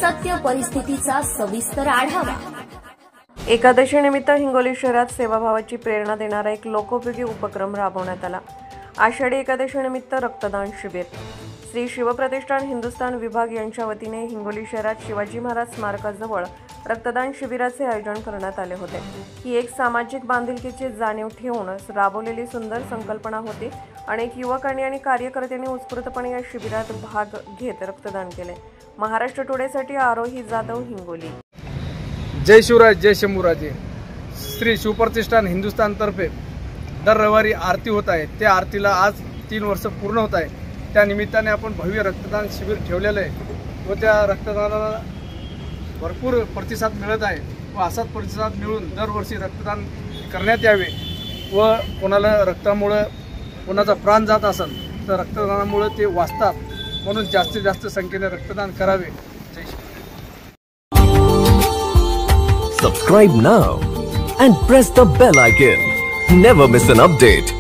सत्य परिस्थितीचा सविस्तर आढावा। एकादशीनिमित्त हिंगोली शहरात सेवाभावाची प्रेरणा देणारा एक लोकोपयोगी उपक्रम राबवण्यात आला। आषाढी एकादशीनिमित्त रक्तदान शिबिर श्री शिवप्रतिष्ठान हिंदुस्थान विभाग यांच्या वतीने हिंगोली शहरात शिवाजी महाराज स्मारकाजवळ रक्तदान शिबिराचे आयोजन करण्यात आले होते। ही एक सामाजिक बांधिलकीची जाणीव ठेवून राबवलेली सुंदर संकल्पना होती। अनेक युवकांनी आणि कार्यकर्त्यांनी उत्स्फूर्तपणे या शिबिरात भाग घेत रक्तदान केले। महाराष्ट्र टुडेसाठी आरोही जाधव, हिंगोली। जय शिवराय, जय शंभूराजे। श्री शिवप्रतिष्ठान हिंदुस्थान तर्फे दर रविवारी आरती होत आहे। त्या आरतीला आज 3 वर्ष पूर्ण होत आहे। त्या निमित्ताने आपण भव्य रक्तदान शिबिर ठेवलेले आहे व त्या रक्तदानाला भरपूर प्रतिसाद मिळत आहे व असाच प्रतिसाद मिळून दरवर्षी रक्तदान करण्यात यावे व कोणाला रक्तामुळे कोणाचा प्राण जात असेल तर रक्तदानामुळे ते वाचतात, म्हणून जास्तीत जास्त संख्येने रक्तदान करावे। जय Shri. Subscribe now and press the bell icon. Never miss an update.